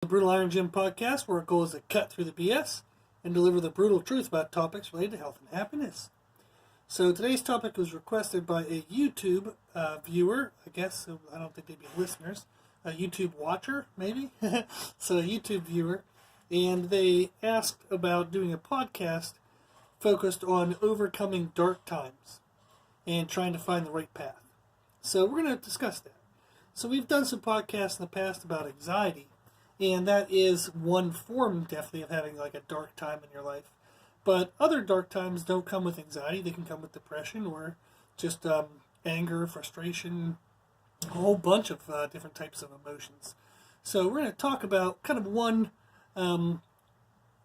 The Brutal Iron Gym podcast, where our goal is to cut through the BS and deliver the brutal truth about topics related to health and happiness. So today's topic was requested by a YouTube viewer, I guess. I don't think they'd be listeners. A YouTube watcher, maybe. So a YouTube viewer. And they asked about doing a podcast focused on overcoming dark times and trying to find the right path. So we're going to discuss that. So we've done some podcasts in the past about anxiety, and that is one form definitely of having like a dark time in your life. But other dark times don't come with anxiety. They can come with depression or just anger, frustration, a whole bunch of different types of emotions. So we're going to talk about kind of one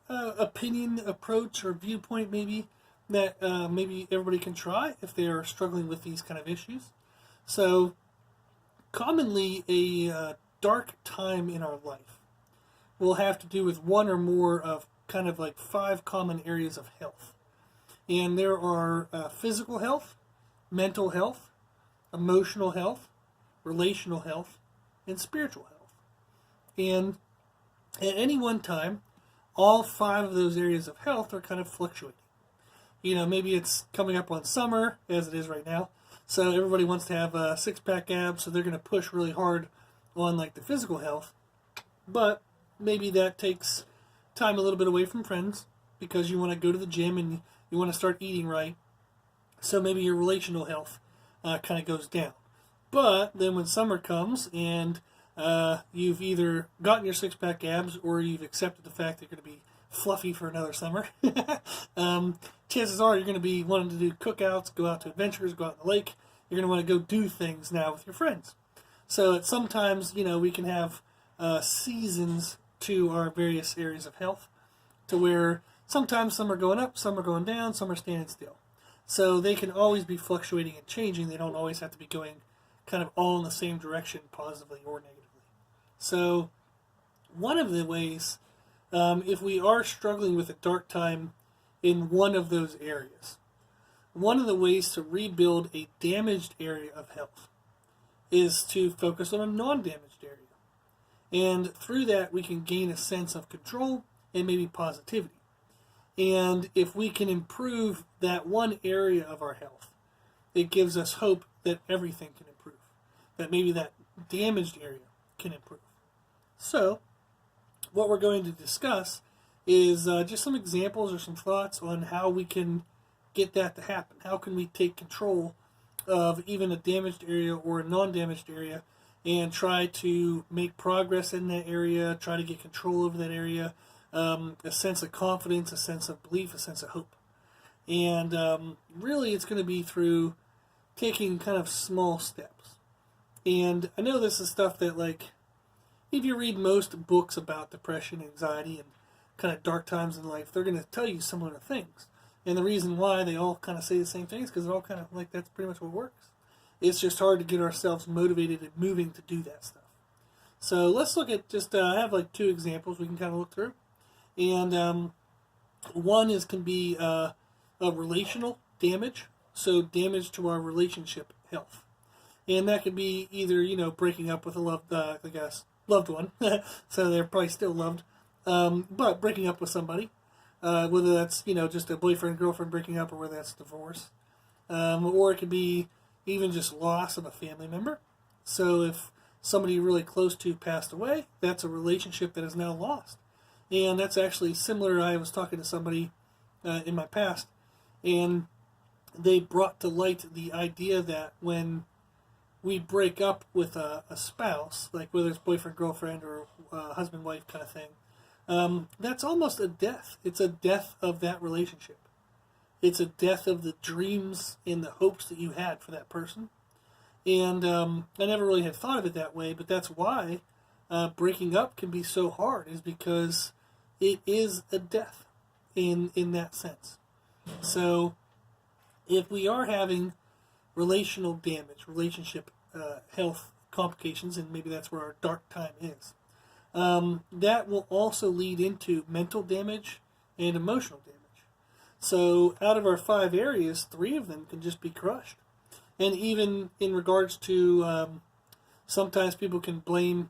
opinion, approach, or viewpoint maybe that maybe everybody can try if they are struggling with these kind of issues. So commonly a dark time in our life will have to do with one or more of kind of like 5 common areas of health. And there are physical health, mental health, emotional health, relational health, and spiritual health. And at any one time, all 5 of those areas of health are kind of fluctuating. You know, maybe it's coming up on summer, as it is right now, so everybody wants to have a six-pack abs, so they're going to push really hard on like the physical health. But maybe that takes time a little bit away from friends because you want to go to the gym and you want to start eating right. So maybe your relational health kind of goes down. But then when summer comes and you've either gotten your six-pack abs or you've accepted the fact that you're going to be fluffy for another summer, chances are you're going to be wanting to do cookouts, go out to adventures, go out in the lake. You're going to want to go do things now with your friends. So sometimes, you know, we can have seasons to our various areas of health to where sometimes some are going up, some are going down, some are standing still. So they can always be fluctuating and changing. They don't always have to be going kind of all in the same direction, positively or negatively. So one of the ways, if we are struggling with a dark time in one of those areas, one of the ways to rebuild a damaged area of health is to focus on a non-damaged area. And through that, we can gain a sense of control and maybe positivity. And if we can improve that one area of our health, it gives us hope that everything can improve, that maybe that damaged area can improve. So what we're going to discuss is just some examples or some thoughts on how we can get that to happen. How can we take control of even a damaged area or a non-damaged area and try to make progress in that area, try to get control over that area, a sense of confidence, a sense of belief, a sense of hope. And really it's going to be through taking kind of small steps. And I know this is stuff that, like, if you read most books about depression, anxiety, and kind of dark times in life, they're going to tell you similar things. And the reason why they all kind of say the same things because they're all kind of like, that's pretty much what works. It's just hard to get ourselves motivated and moving to do that stuff. So let's look at just, I have like 2 examples we can kind of look through. And one can be a relational damage, so damage to our relationship health. And that could be either, you know, breaking up with a loved one, so they're probably still loved, but breaking up with somebody, whether that's, you know, just a boyfriend, girlfriend breaking up, or whether that's divorce. Or it could be even just loss of a family member. So if somebody really close to passed away, that's a relationship that is now lost. And that's actually similar. I was talking to somebody in my past, and they brought to light the idea that when we break up with a spouse, like whether it's boyfriend, girlfriend, or husband, wife kind of thing, that's almost a death. It's a death of that relationship. It's a death of the dreams and the hopes that you had for that person. And I never really had thought of it that way, but that's why breaking up can be so hard, is because it is a death in that sense. So if we are having relational damage, relationship health complications, and maybe that's where our dark time is, that will also lead into mental damage and emotional damage. So out of our 5 areas, 3 of them can just be crushed. And even in regards to sometimes people can blame,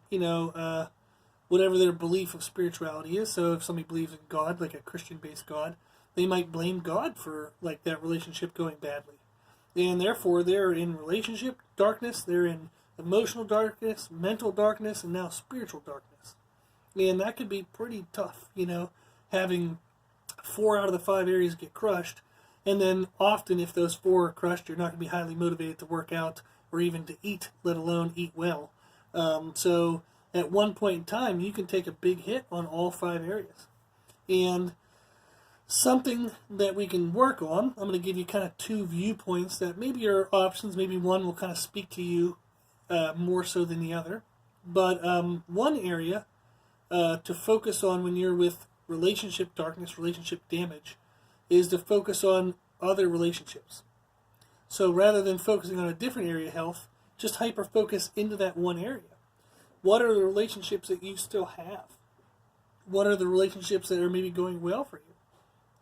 whatever their belief of spirituality is. So if somebody believes in God, like a Christian-based God, they might blame God for like that relationship going badly. And therefore they're in relationship darkness, they're in emotional darkness, mental darkness, and now spiritual darkness. And that could be pretty tough, having 4 out of the 5 areas get crushed. And then often if those 4 are crushed, you're not going to be highly motivated to work out or even to eat, let alone eat well. So at one point in time, you can take a big hit on all 5 areas. And something that we can work on, I'm going to give you kind of 2 viewpoints that maybe are options. Maybe one will kind of speak to you more so than the other. But one area to focus on when you're with relationship darkness, relationship damage, is to focus on other relationships. So rather than focusing on a different area of health, just hyper-focus into that one area. What are the relationships that you still have? What are the relationships that are maybe going well for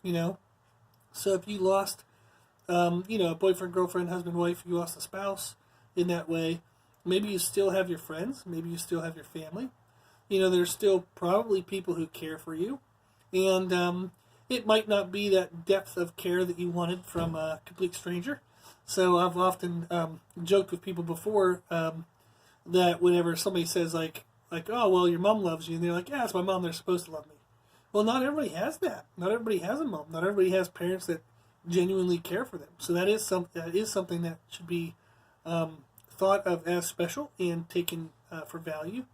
you? So if you lost, a boyfriend, girlfriend, husband, wife, you lost a spouse in that way, maybe you still have your friends, maybe you still have your family. There's still probably people who care for you. And it might not be that depth of care that you wanted from a complete stranger. So I've often joked with people before that whenever somebody says like, oh, well, your mom loves you, and they're like, yeah, it's my mom, they're supposed to love me. Well, not everybody has that. Not everybody has a mom. Not everybody has parents that genuinely care for them. So that is something that should be thought of as special and taken for value.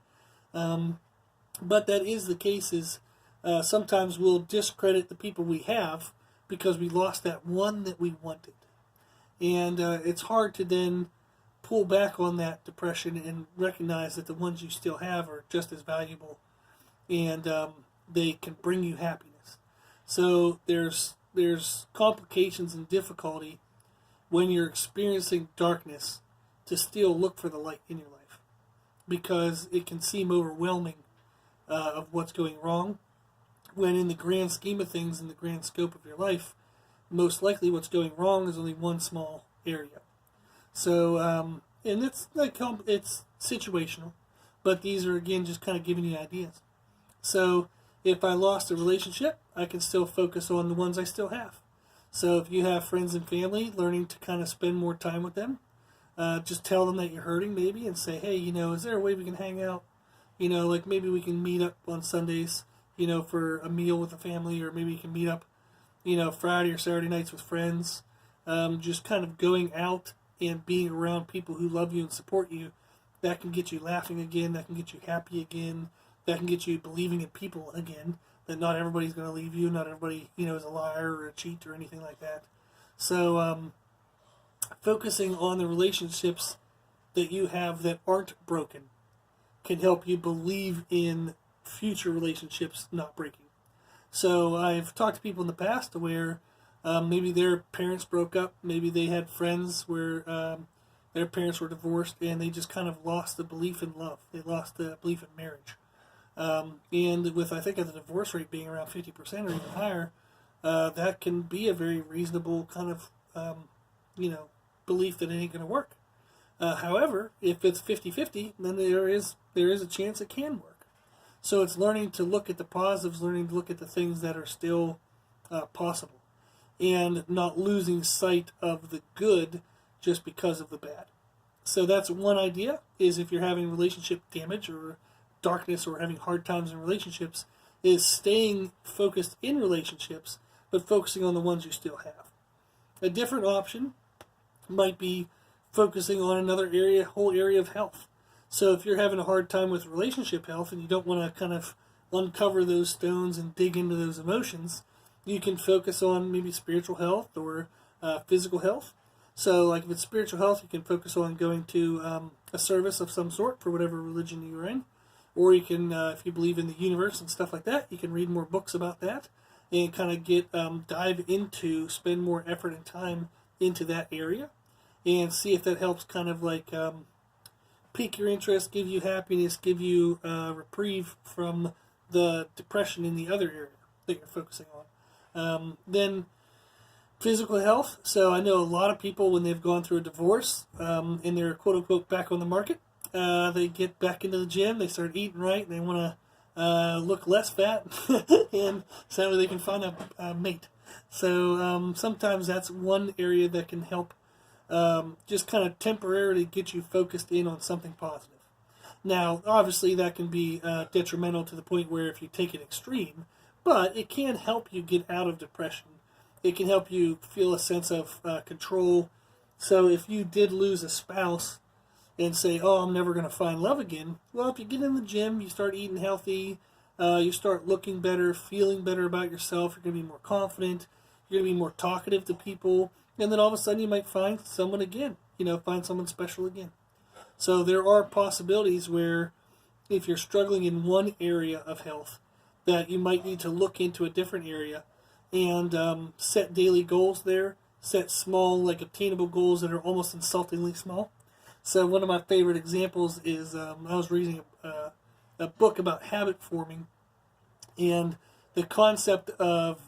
But that is the case is sometimes we'll discredit the people we have because we lost that one that we wanted. And it's hard to then pull back on that depression and recognize that the ones you still have are just as valuable and they can bring you happiness. So there's complications and difficulty when you're experiencing darkness to still look for the light in your life, because it can seem overwhelming of what's going wrong, when in the grand scheme of things, in the grand scope of your life, most likely what's going wrong is only one small area. So, and it's situational, but these are again just kind of giving you ideas. So if I lost a relationship, I can still focus on the ones I still have. So if you have friends and family, learning to kind of spend more time with them, just tell them that you're hurting maybe and say, hey, is there a way we can hang out? Like maybe we can meet up on Sundays, for a meal with the family, or maybe you can meet up, Friday or Saturday nights with friends. Just kind of going out and being around people who love you and support you, that can get you laughing again, that can get you happy again, that can get you believing in people again, that not everybody's going to leave you, not everybody, is a liar or a cheat or anything like that. So focusing on the relationships that you have that aren't broken can help you believe in future relationships not breaking. So I've talked to people in the past where maybe their parents broke up, maybe they had friends where their parents were divorced, and they just kind of lost the belief in love. They lost the belief in marriage. And with, I think, the divorce rate being around 50% or even higher, that can be a very reasonable kind of, belief that it ain't going to work. However, if it's 50-50, then there is a chance it can work. So it's learning to look at the positives, learning to look at the things that are still possible, and not losing sight of the good just because of the bad. So that's one idea, is if you're having relationship damage or darkness or having hard times in relationships, is staying focused in relationships, but focusing on the ones you still have. A different option might be focusing on another area, whole area of health. So if you're having a hard time with relationship health and you don't want to kind of uncover those stones and dig into those emotions, you can focus on maybe spiritual health or physical health. So like if it's spiritual health, you can focus on going to a service of some sort for whatever religion you're in. Or you can, if you believe in the universe and stuff like that, you can read more books about that and kind of dive into, spend more effort and time into that area and see if that helps kind of like pique your interest, give you happiness, give you reprieve from the depression in the other area that you're focusing on. Then physical health. So I know a lot of people, when they've gone through a divorce and they're quote-unquote back on the market, they get back into the gym, they start eating right, and they want look less fat, and so they can find a mate. So sometimes that's one area that can help just kind of temporarily get you focused in on something positive. Now, obviously, that can be detrimental to the point where if you take it extreme, but it can help you get out of depression. It can help you feel a sense of control. So if you did lose a spouse and say, oh, I'm never going to find love again, well, if you get in the gym, you start eating healthy, you start looking better, feeling better about yourself, you're going to be more confident, you're going to be more talkative to people, and then all of a sudden you might find someone again, find someone special again. So there are possibilities where if you're struggling in one area of health, that you might need to look into a different area and set daily goals there, set small, obtainable goals that are almost insultingly small. So one of my favorite examples is I was reading a book about habit forming, and the concept of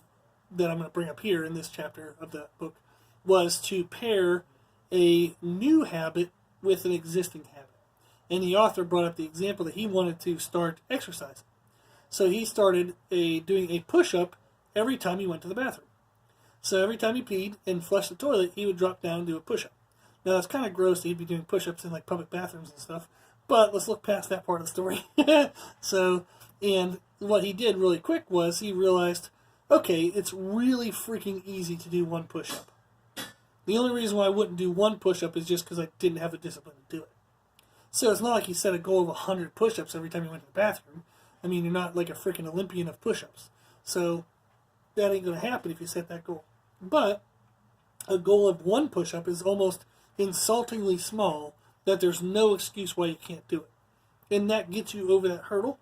that I'm going to bring up here in this chapter of the book was to pair a new habit with an existing habit. And the author brought up the example that he wanted to start exercising. So he started doing a push-up every time he went to the bathroom. So every time he peed and flushed the toilet, he would drop down and do a push-up. Now, it's kind of gross that he'd be doing push-ups in public bathrooms and stuff, but let's look past that part of the story. And what he did really quick was he realized, okay, it's really freaking easy to do one push-up. The only reason why I wouldn't do one push-up is just because I didn't have the discipline to do it. So it's not like he set a goal of 100 push-ups every time he went to the bathroom. I mean, you're not like a freaking Olympian of push-ups. So that ain't going to happen if you set that goal. But a goal of one push-up is almost insultingly small that there's no excuse why you can't do it. And that gets you over that hurdle.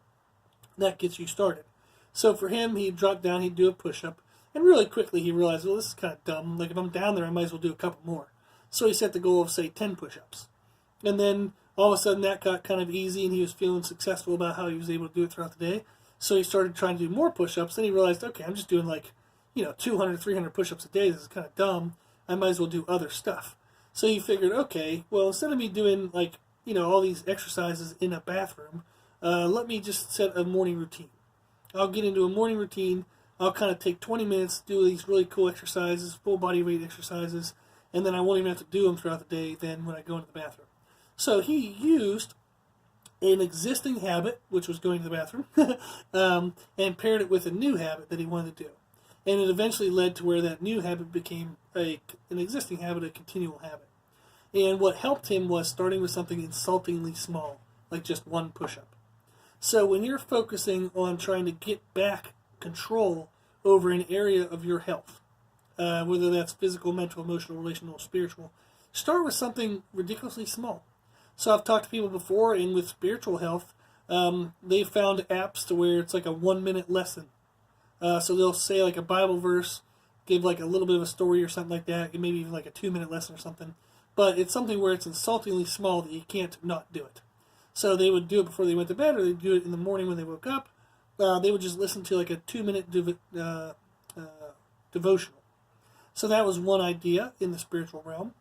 That gets you started. So for him, he'd drop down, he'd do a push-up, and really quickly he realized, well, this is kind of dumb. If I'm down there, I might as well do a couple more. So he set the goal of, say, 10 push-ups. And then all of a sudden that got kind of easy, and he was feeling successful about how he was able to do it throughout the day. So he started trying to do more push-ups. Then he realized, okay, I'm just doing 200, 300 push-ups a day. This is kind of dumb. I might as well do other stuff. So he figured, okay, well, instead of me doing all these exercises in a bathroom, let me just set a morning routine. I'll get into a morning routine. I'll kind of take 20 minutes, do these really cool exercises, full body weight exercises, and then I won't even have to do them throughout the day then when I go into the bathroom. So he used an existing habit, which was going to the bathroom, and paired it with a new habit that he wanted to do. And it eventually led to where that new habit became an existing habit, a continual habit. And what helped him was starting with something insultingly small, like just one push-up. So when you're focusing on trying to get back control over an area of your health, whether that's physical, mental, emotional, relational, spiritual, start with something ridiculously small. So I've talked to people before, and with spiritual health, they've found apps to where it's like a 1-minute lesson. So they'll say a Bible verse, give a little bit of a story or something like that, maybe even a 2-minute lesson or something. But it's something where it's insultingly small that you can't not do it. So they would do it before they went to bed, or they'd do it in the morning when they woke up. They would just listen to a 2-minute devotional. So that was one idea in the spiritual realm.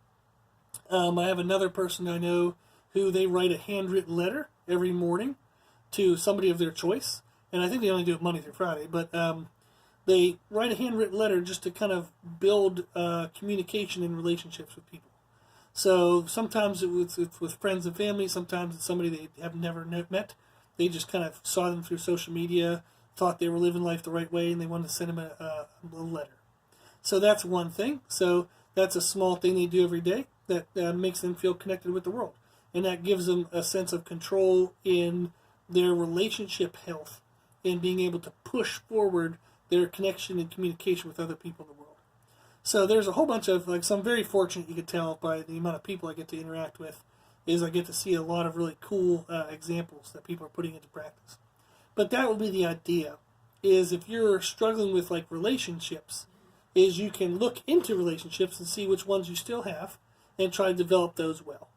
I have another person I know who they write a handwritten letter every morning to somebody of their choice. And I think they only do it Monday through Friday. But they write a handwritten letter just to kind of build communication and relationships with people. So sometimes it's with friends and family. Sometimes it's somebody they have never met. They just kind of saw them through social media, thought they were living life the right way, and they wanted to send them a letter. So that's one thing. So that's a small thing they do every day that makes them feel connected with the world. And that gives them a sense of control in their relationship health and being able to push forward their connection and communication with other people in the world. So there's a whole bunch of, so I'm very fortunate, you could tell by the amount of people I get to interact with, is I get to see a lot of really cool examples that people are putting into practice. But that would be the idea, is if you're struggling with relationships, is you can look into relationships and see which ones you still have and try to develop those well.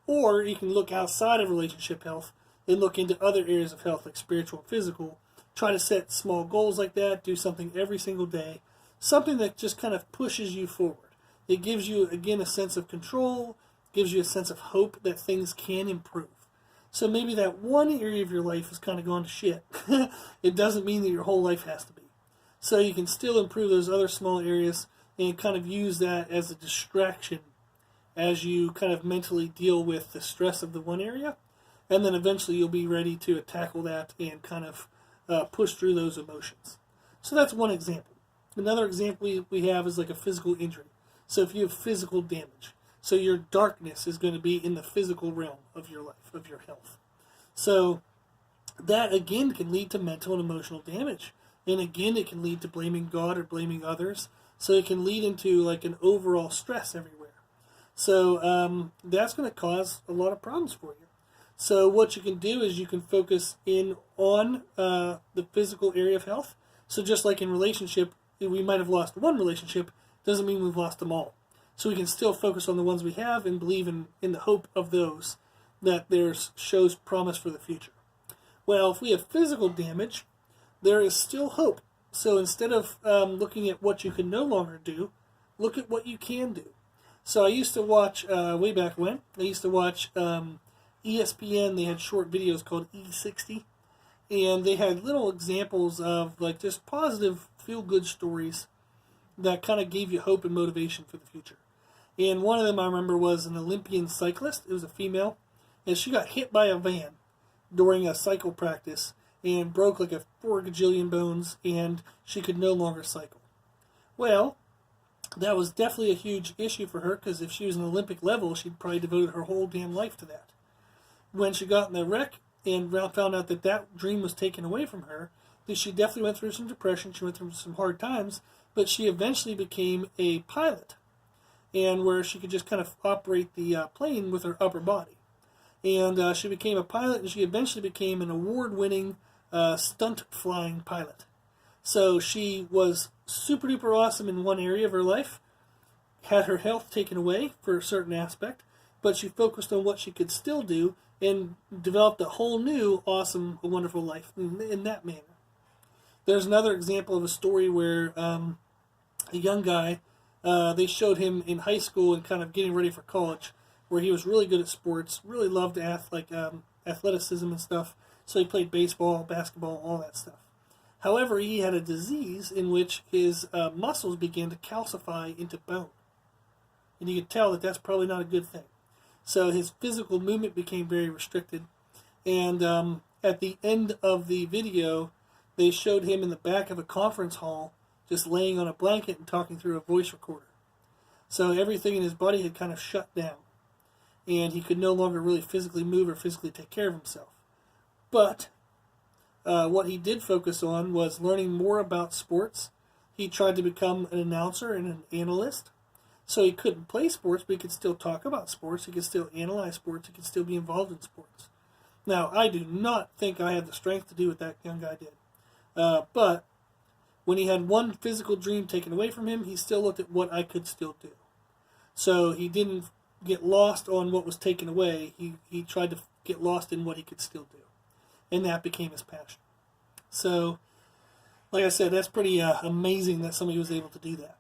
Or you can look outside of relationship health and look into other areas of health like spiritual and physical, try to set small goals like that, do something every single day, something that just kind of pushes you forward. It gives you, again, a sense of control, gives you a sense of hope that things can improve. So maybe that one area of your life has kind of gone to shit. It doesn't mean that your whole life has to be. So you can still improve those other small areas and kind of use that as a distraction as you kind of mentally deal with the stress of the one area. And then eventually you'll be ready to tackle that and kind of push through those emotions. So that's one example. Another example we have is like a physical injury. So if you have physical damage, so your darkness is going to be in the physical realm of your life, of your health. So that again can lead to mental and emotional damage. And again, it can lead to blaming God or blaming others. So it can lead into like an overall stress everywhere. So that's going to cause a lot of problems for you. So what you can do is you can focus in on the physical area of health. So just like in relationship, we might have lost one relationship, doesn't mean we've lost them all. So we can still focus on the ones we have and believe in the hope of those that there shows promise for the future. Well, if we have physical damage, there is still hope. So instead of looking at what you can no longer do, look at what you can do. So I used to watch, way back when, I used to watch ESPN. They had short videos called E60. And they had little examples of like just positive, feel-good stories that kind of gave you hope and motivation for the future. And one of them I remember was an Olympian cyclist. It was a female. And she got hit by a van during a cycle practice and broke like a 4 gajillion bones, and she could no longer cycle. Well, that was definitely a huge issue for her, because if she was an Olympic level, she'd probably devoted her whole damn life to that. When she got in the wreck and found out that that dream was taken away from her, that she definitely went through some depression, she went through some hard times, but she eventually became a pilot, and where she could just kind of operate the plane with her upper body. And she became a pilot, and she eventually became an award-winning stunt flying pilot. So she was super duper awesome in one area of her life, had her health taken away for a certain aspect, but she focused on what she could still do and developed a whole new awesome, wonderful life in that manner. There's another example of a story where a young guy, they showed him in high school and kind of getting ready for college, where he was really good at sports, really loved athleticism and stuff. So he played baseball, basketball, all that stuff. However, he had a disease in which his muscles began to calcify into bone. And you could tell that that's probably not a good thing. So his physical movement became very restricted. And at the end of the video, they showed him in the back of a conference hall just laying on a blanket and talking through a voice recorder. So everything in his body had kind of shut down. And he could no longer really physically move or physically take care of himself. But what he did focus on was learning more about sports. He tried to become an announcer and an analyst. So he couldn't play sports, but he could still talk about sports. He could still analyze sports. He could still be involved in sports. Now, I do not think I have the strength to do what that young guy did. But when he had one physical dream taken away from him, he still looked at what I could still do. So he didn't get lost on what was taken away. He tried to get lost in what he could still do. And that became his passion. So, like I said, that's pretty amazing that somebody was able to do that.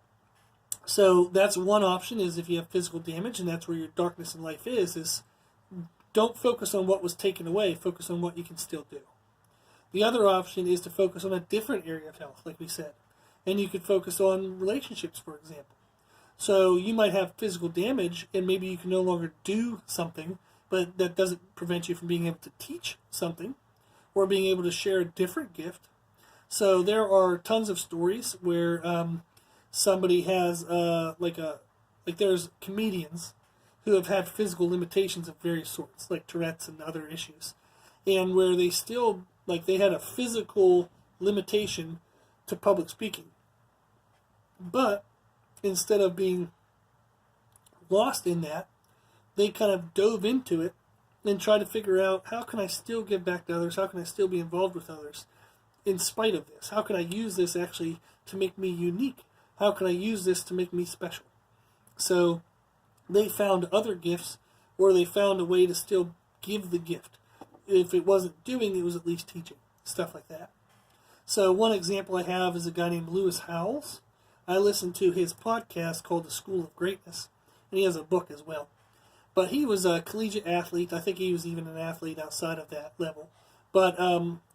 So that's one option, is if you have physical damage, and that's where your darkness in life is don't focus on what was taken away, focus on what you can still do. The other option is to focus on a different area of health, like we said. And you could focus on relationships, for example. So you might have physical damage, and maybe you can no longer do something, but that doesn't prevent you from being able to teach something or being able to share a different gift. So there are tons of stories where somebody has there's comedians who have had physical limitations of various sorts, like Tourette's and other issues, and where they still, they had a physical limitation to public speaking. But instead of being lost in that, they kind of dove into it and tried to figure out, how can I still give back to others? How can I still be involved with others in spite of this? How can I use this actually to make me unique? How can I use this to make me special? So they found other gifts, or they found a way to still give the gift. If it wasn't doing, it was at least teaching, stuff like that. So one example I have is a guy named Lewis Howells. I listened to his podcast called The School of Greatness, and he has a book as well. But he was a collegiate athlete. I think he was even an athlete outside of that level. But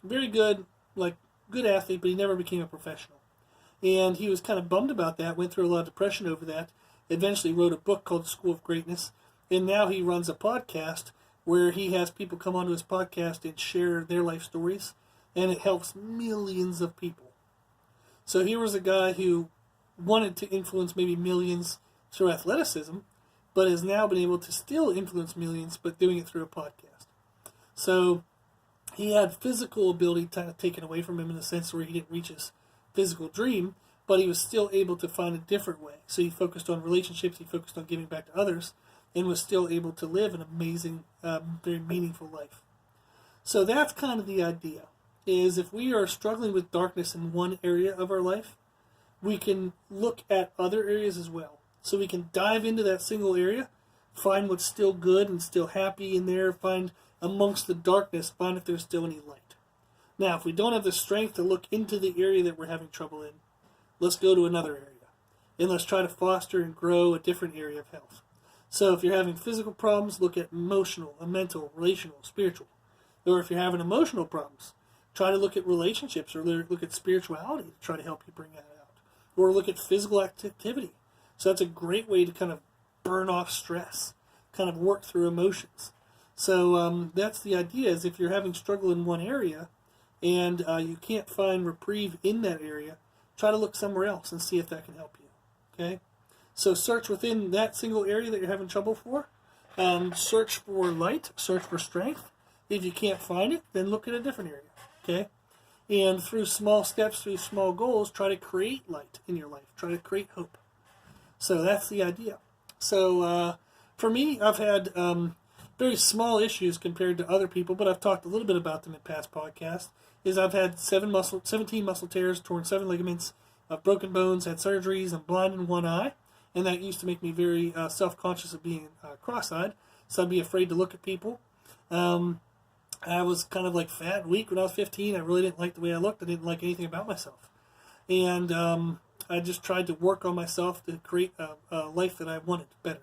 very good, like good athlete, but he never became a professional. And he was kind of bummed about that, went through a lot of depression over that, eventually wrote a book called The School of Greatness, and now he runs a podcast where he has people come onto his podcast and share their life stories, and it helps millions of people. So here was a guy who wanted to influence maybe millions through athleticism, but has now been able to still influence millions, but doing it through a podcast. So he had physical ability kind of taken away from him in the sense where he didn't reach his physical dream, but he was still able to find a different way. So he focused on relationships, he focused on giving back to others, and was still able to live an amazing, very meaningful life. So that's kind of the idea, is if we are struggling with darkness in one area of our life, we can look at other areas as well. So we can dive into that single area, find what's still good and still happy in there, find amongst the darkness, find if there's still any light. Now, if we don't have the strength to look into the area that we're having trouble in, let's go to another area. And let's try to foster and grow a different area of health. So if you're having physical problems, look at emotional, mental, relational, spiritual. Or if you're having emotional problems, try to look at relationships or look at spirituality to try to help you bring that out. Or look at physical activity. So that's a great way to kind of burn off stress, kind of work through emotions. So that's the idea, is if you're having struggle in one area and you can't find reprieve in that area, try to look somewhere else and see if that can help you. Okay? So search within that single area that you're having trouble for. Search for light, search for strength. If you can't find it, then look at a different area. Okay? And through small steps, through small goals, try to create light in your life. Try to create hope. So that's the idea. So for me, I've had very small issues compared to other people, but I've talked a little bit about them in past podcasts. I've had 17 muscle tears, torn 7 ligaments, broken bones, had surgeries, I'm blind in one eye, and that used to make me very self-conscious of being cross-eyed, so I'd be afraid to look at people. I was kind of like fat and weak when I was 15. I really didn't like the way I looked. I didn't like anything about myself. And I just tried to work on myself to create a life that I wanted better.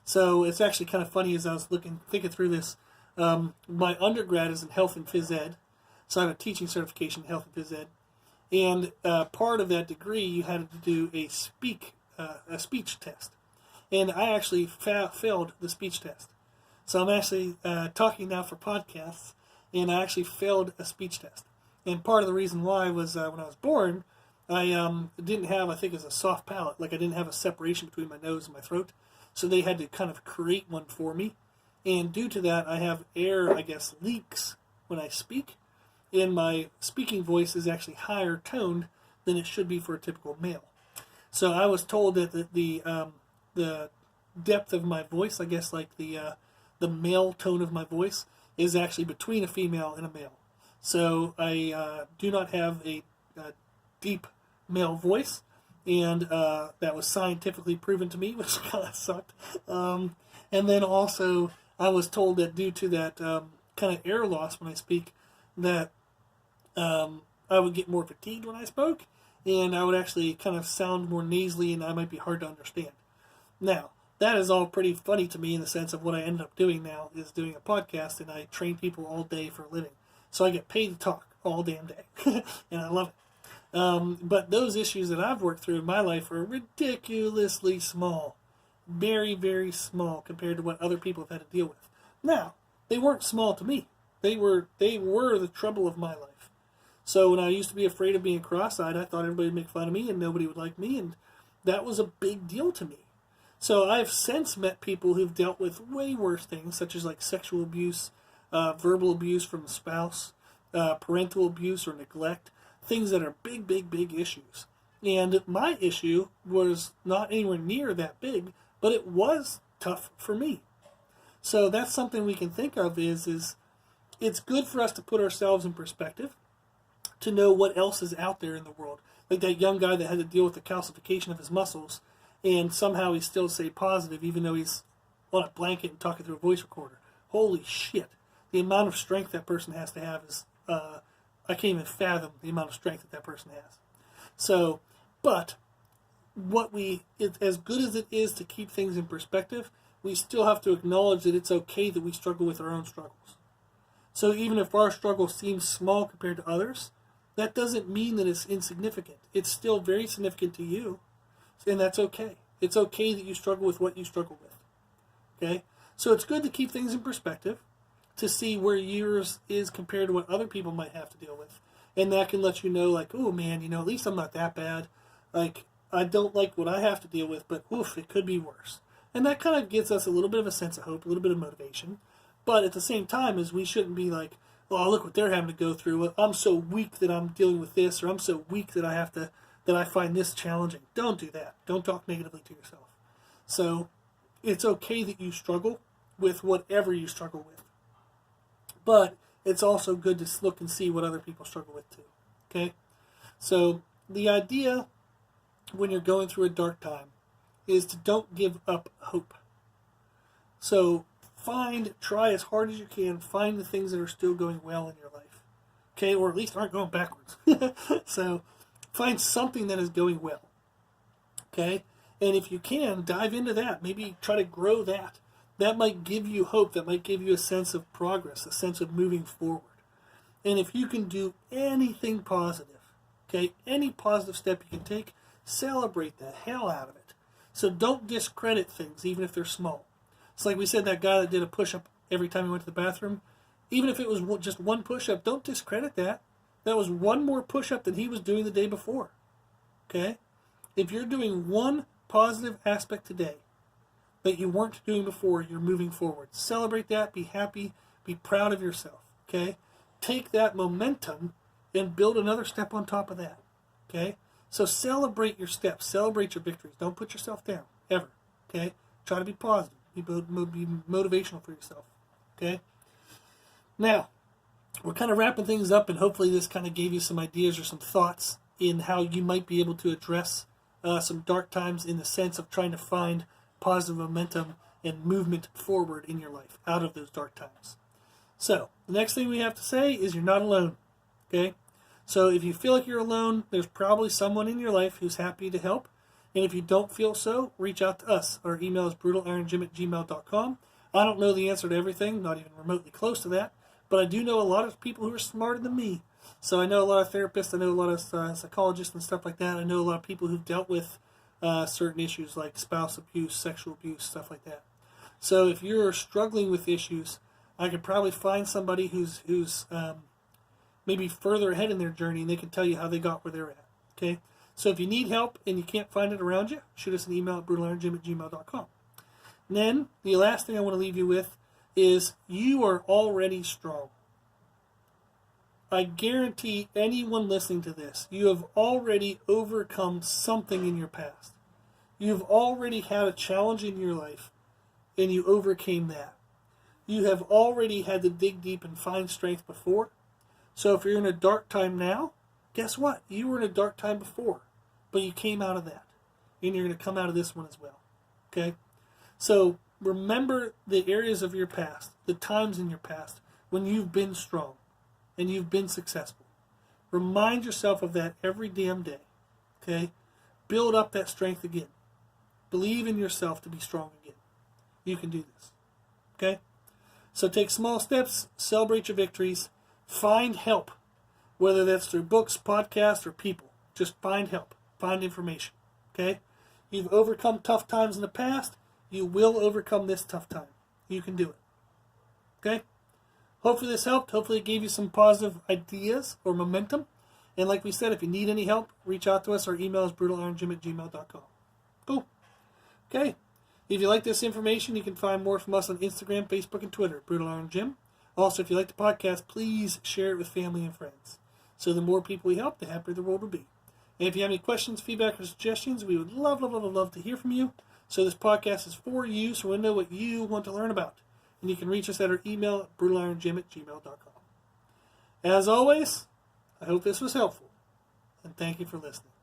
So it's actually kind of funny as I was thinking through this. My undergrad is in health and phys ed, so I have a teaching certification in health and phys ed. And part of that degree, you had to do a speech test. And I actually failed the speech test. So I'm actually talking now for podcasts, and I actually failed a speech test. And part of the reason why was when I was born, I didn't have, I think it's a soft palate, like I didn't have a separation between my nose and my throat. So they had to kind of create one for me. And due to that, I have air, I guess, leaks when I speak. And my speaking voice is actually higher toned than it should be for a typical male. So I was told that the depth of my voice, I guess like the male tone of my voice, is actually between a female and a male. So I do not have a deep male voice, and that was scientifically proven to me, which kind of sucked. And then also I was told that due to that kind of air loss when I speak, that I would get more fatigued when I spoke, and I would actually kind of sound more nasally, and I might be hard to understand. Now, that is all pretty funny to me in the sense of what I ended up doing now is doing a podcast, and I train people all day for a living. So I get paid to talk all damn day, and I love it. But those issues that I've worked through in my life are ridiculously small. Very, very small compared to what other people have had to deal with. Now, they weren't small to me. They were the trouble of my life. So when I used to be afraid of being cross-eyed, I thought everybody would make fun of me and nobody would like me, and that was a big deal to me. So I've since met people who've dealt with way worse things, such as like sexual abuse, verbal abuse from a spouse, parental abuse or neglect, things that are big, big, big issues. And my issue was not anywhere near that big, but it was tough for me. So that's something we can think of is it's good for us to put ourselves in perspective, to know what else is out there in the world. Like that young guy that had to deal with the calcification of his muscles, and somehow he still stayed positive even though he's on a blanket and talking through a voice recorder. Holy shit. The amount of strength that person has to have is, I can't even fathom the amount of strength that person has. So, but, as good as it is to keep things in perspective, we still have to acknowledge that it's okay that we struggle with our own struggles. So even if our struggle seems small compared to others, that doesn't mean that it's insignificant. It's still very significant to you, and that's okay. It's okay that you struggle with what you struggle with. Okay? So it's good to keep things in perspective, to see where yours is compared to what other people might have to deal with. And that can let you know, like, oh man, at least I'm not that bad. Like, I don't like what I have to deal with, but oof, it could be worse. And that kind of gives us a little bit of a sense of hope, a little bit of motivation. But at the same time, we shouldn't be like, oh, look what they're having to go through. I'm so weak that I'm dealing with this, or I'm so weak that I find this challenging. Don't do that. Don't talk negatively to yourself. So it's okay that you struggle with whatever you struggle with. But it's also good to look and see what other people struggle with too. Okay? So the idea when you're going through a dark time is to don't give up hope. So try as hard as you can, find the things that are still going well in your life. Okay? Or at least aren't going backwards. So find something that is going well. Okay? And if you can, dive into that. Maybe try to grow that. That might give you hope. That might give you a sense of progress, a sense of moving forward. And if you can do anything positive, okay, any positive step you can take, celebrate the hell out of it. So don't discredit things, even if they're small. It's like we said, that guy that did a push-up every time he went to the bathroom. Even if it was just one push-up, don't discredit that. That was one more push-up than he was doing the day before. Okay? If you're doing one positive aspect today that you weren't doing before, you're moving forward. Celebrate that. Be happy. Be proud of yourself. Okay? Take that momentum and build another step on top of that. Okay? So celebrate your steps. Celebrate your victories. Don't put yourself down, ever. Okay? Try to be positive. Be motivational for yourself. Okay? Now, we're kind of wrapping things up, and hopefully this kind of gave you some ideas or some thoughts in how you might be able to address some dark times in the sense of trying to find positive momentum and movement forward in your life out of those dark times. So, the next thing we have to say is you're not alone. Okay? So if you feel like you're alone, there's probably someone in your life who's happy to help. And if you don't feel so, reach out to us. Our email is brutalironjim@gmail.com. I don't know the answer to everything, not even remotely close to that, but I do know a lot of people who are smarter than me. So I know a lot of therapists, I know a lot of psychologists and stuff like that. I know a lot of people who've dealt with certain issues like spouse abuse, sexual abuse, stuff like that. So if you're struggling with issues, I could probably find somebody who's maybe further ahead in their journey, and they can tell you how they got where they're at. Okay? So if you need help and you can't find it around you, shoot us an email at brutalironjim@gmail.com. And then the last thing I want to leave you with is you are already strong. I guarantee anyone listening to this, you have already overcome something in your past. You've already had a challenge in your life, and you overcame that. You have already had to dig deep and find strength before. So if you're in a dark time now, guess what? You were in a dark time before, but you came out of that. And you're going to come out of this one as well. Okay? So remember the areas of your past, the times in your past when you've been strong and you've been successful. Remind yourself of that every damn day. Okay? Build up that strength again. Believe in yourself to be strong again. You can do this. Okay? So take small steps, celebrate your victories, find help, whether that's through books, podcasts, or people. Just find help. Find information. Okay? You've overcome tough times in the past. You will overcome this tough time. You can do it. Okay? Hopefully this helped. Hopefully it gave you some positive ideas or momentum. And like we said, if you need any help, reach out to us. Our email is brutalironjim@gmail.com. Cool. Okay. If you like this information, you can find more from us on Instagram, Facebook, and Twitter, Brutal Iron Gym. Also, if you like the podcast, please share it with family and friends. So the more people we help, the happier the world will be. And if you have any questions, feedback, or suggestions, we would love to hear from you. So this podcast is for you, so we know what you want to learn about. And you can reach us at our email at brutalironjim@gmail.com. As always, I hope this was helpful, and thank you for listening.